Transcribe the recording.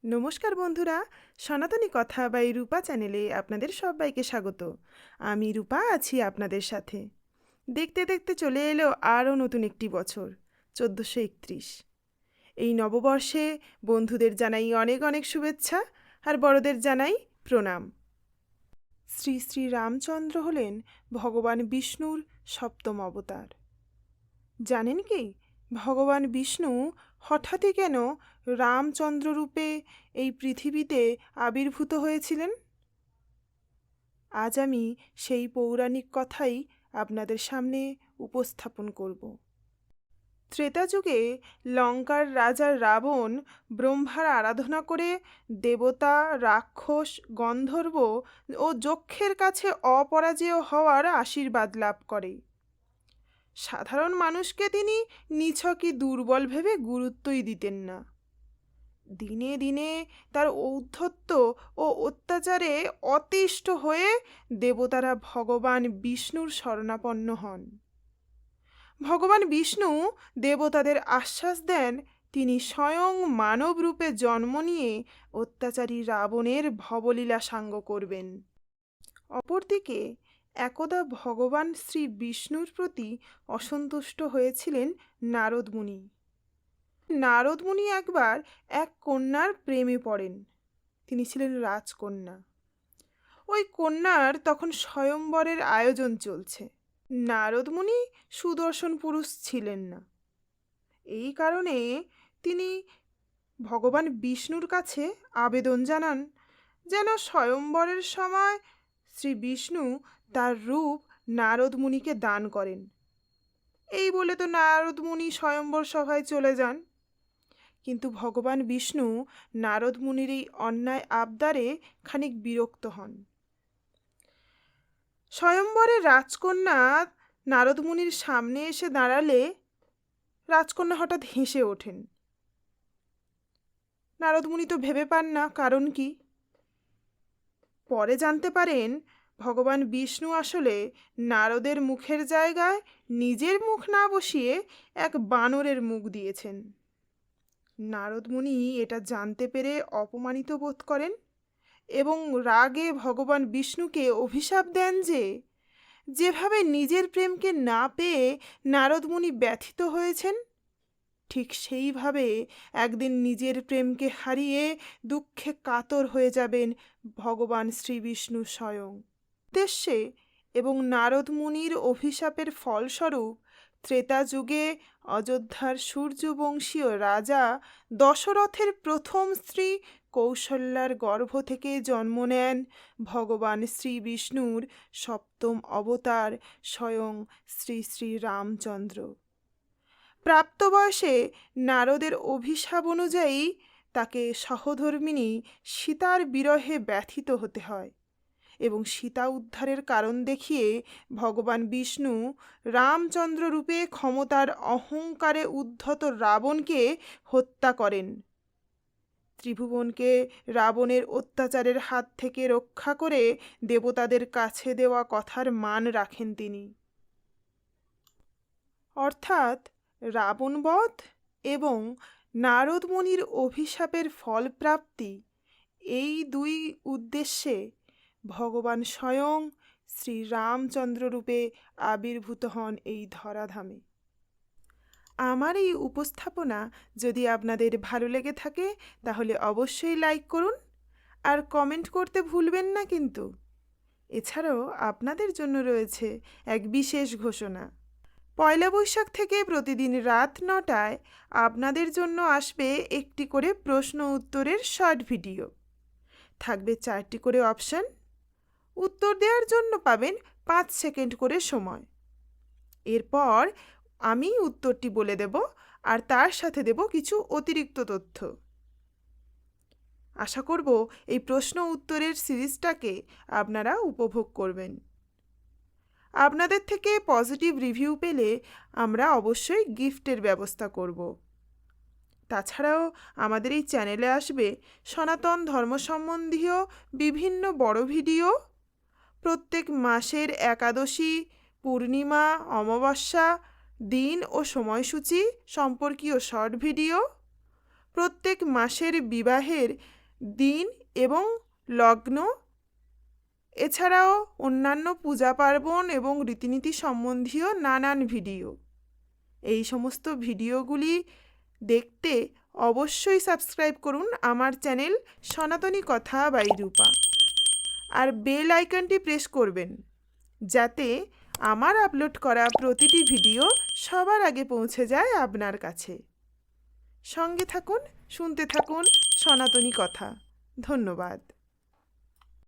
নমস্কার বন্ধুরা, সনাতনী কথা বা এই রূপা চ্যানেলে আপনাদের সবাইকে স্বাগত। আমি রূপা আছি আপনাদের সাথে। দেখতে দেখতে চলে এলো আরও নতুন একটি বছর, 1431। এই নববর্ষে বন্ধুদের জানাই অনেক অনেক শুভেচ্ছা, আর বড়দের জানাই প্রণাম। শ্রী শ্রী রামচন্দ্র হলেন ভগবান বিষ্ণুর সপ্তম অবতার। জানেন কি, ভগবান বিষ্ণু হঠাৎই কেন রামচন্দ্র রূপে এই পৃথিবীতে আবির্ভূত হয়েছিলেন? আজ আমি সেই পৌরাণিক কথাই আপনাদের সামনে উপস্থাপন করব। ত্রেতা যুগে লঙ্কার রাজা রাবণ ব্রহ্মার আরাধনা করে দেবতা, রাক্ষস, গন্ধর্ব ও যক্ষের কাছে অপরাজেয় হওয়ার আশীর্বাদ লাভ করে। সাধারণ মানুষকে তিনি নিছকই দুর্বল ভেবে গুরুত্বই দিতেন না। দিনে দিনে তার ঔদ্ধত্য ও অত্যাচারে অতিষ্ঠ হয়ে দেবতারা ভগবান বিষ্ণুর শরণাপন্ন হন। ভগবান বিষ্ণু দেবতাদের আশ্বাস দেন তিনি স্বয়ং মানব রূপে জন্ম নিয়ে অত্যাচারী রাবণের ভবলীলা সাঙ্গ করবেন। অপরদিকে একদা ভগবান শ্রী বিষ্ণুর প্রতি অসন্তুষ্ট হয়েছিলেন নারদ মুনি। নারদ মুনি একবার এক কন্যার প্রেমে পড়েন। তিনি ছিলেন রাজকন্যা। ওই কন্যার তখন স্বয়ংবরের আয়োজন চলছে। নারদ মুনি সুদর্শন পুরুষ ছিলেন না। এই কারণে তিনি ভগবান বিষ্ণুর কাছে আবেদন জানান যেন স্বয়ংবরের সময় শ্রী বিষ্ণু তার রূপ নারদ মুনিকে দান করেন। এই বলে তো নারদ মুনি স্বয়ম্বর সভায় চলে যান। কিন্তু ভগবান বিষ্ণু নারদ মুনির এই অন্যায় আবদারে খানিক বিরক্ত হন। স্বয়ম্বরে রাজকন্যা নারদ মুনির সামনে এসে দাঁড়ালে রাজকন্যা হঠাৎ হেসে ওঠেন। নারদ মুনি তো ভেবে পান না কারণ কি। পরে জানতে পারেন ভগবান বিষ্ণু আসলে নারদের মুখের জায়গায় নিজের মুখ না বসিয়ে এক বানরের মুখ দিয়েছেন। নারদ মুনি এটা জানতে পেরে অপমানিত বোধ করেন এবং রাগে ভগবান বিষ্ণুকে অভিশাপ দেন যে যেভাবে নিজের প্রেমকে না পেয়ে নারদ মুনি ব্যথিত হয়েছেন, ঠিক সেইভাবে একদিন নিজের প্রেমকে হারিয়ে দুঃখে কাতর হয়ে যাবেন ভগবান শ্রী বিষ্ণু স্বয়ং। উদ্দেশ্যে এবং নারদ মুনির অভিশাপের ফলস্বরূপ ত্রেতা যুগে অযোধ্যার সূর্যবংশীয় রাজা দশরথের প্রথম স্ত্রী কৌশল্যার গর্ভ থেকে জন্ম নেন ভগবান শ্রী বিষ্ণুর সপ্তম অবতার স্বয়ং শ্রী শ্রী রামচন্দ্র। প্রাপ্তবয়সে নারদের অভিশাপ অনুযায়ী তাকে সহধর্মিণী সীতার বিরহে ব্যথিত হতে হয় এবং সীতা উদ্ধারের কারণ দেখিয়ে ভগবান বিষ্ণু রামচন্দ্র রূপে ক্ষমতার অহংকারে উদ্ধত রাবণকে হত্যা করেন। ত্রিভুবনকে রাবণের অত্যাচারের হাত থেকে রক্ষা করে দেবতাদের কাছে দেওয়া কথার মান রাখেন তিনি। অর্থাৎ রাবণবধ এবং নারদ মুনির অভিশাপের ফলপ্রাপ্তি, এই দুই উদ্দেশ্যে ভগবান স্বয়ং শ্রী রামচন্দ্র রূপে আবির্ভূত হন এই ধরাধামে। আমার এই উপস্থাপনা যদি আপনাদের ভালো লেগে থাকে তাহলে অবশ্যই লাইক করুন আর কমেন্ট করতে ভুলবেন না কিন্তু। এছাড়াও আপনাদের জন্য রয়েছে এক বিশেষ ঘোষণা। পয়লা বৈশাখ থেকে প্রতিদিন রাত 9টায় আপনাদের জন্য আসবে একটি করে প্রশ্ন উত্তরের শর্ট ভিডিও। থাকবে 4টি করে অপশান। উত্তর দেওয়ার জন্য পাবেন 5 সেকেন্ড করে সময়। এরপর আমি উত্তরটি বলে দেব আর তার সাথে দেব কিছু অতিরিক্ত তথ্য। আশা করব এই প্রশ্ন উত্তরের সিরিজটাকে আপনারা উপভোগ করবেন। আপনাদের থেকে পজিটিভ রিভিউ পেলে আমরা অবশ্যই গিফটের ব্যবস্থা করব। তাছাড়াও আমাদের এই চ্যানেলে আসবে সনাতন ধর্ম সম্বন্ধীয় বিভিন্ন বড় ভিডিও, প্রত্যেক মাসের একাদশী, পূর্ণিমা, অমাবস্যা, দিন ও সময়সূচি সম্পর্কীয় শর্ট ভিডিও, প্রত্যেক মাসের বিবাহের দিন এবং লগ্ন, এছাড়াও অন্যান্য পূজা পার্বণ এবং রীতিনীতি সম্বন্ধীয় নানান ভিডিও। এই সমস্ত ভিডিওগুলি দেখতে অবশ্যই সাবস্ক্রাইব করুন আমার চ্যানেল সনাতনী কথা বাই রূপা, আর বেল আইকনটি প্রেস করবেন যাতে আমার আপলোড করা প্রতিটি ভিডিও সবার আগে পৌঁছে যায় আপনার কাছে। সঙ্গে থাকুন, শুনতে থাকুন সনাতনী কথা। ধন্যবাদ।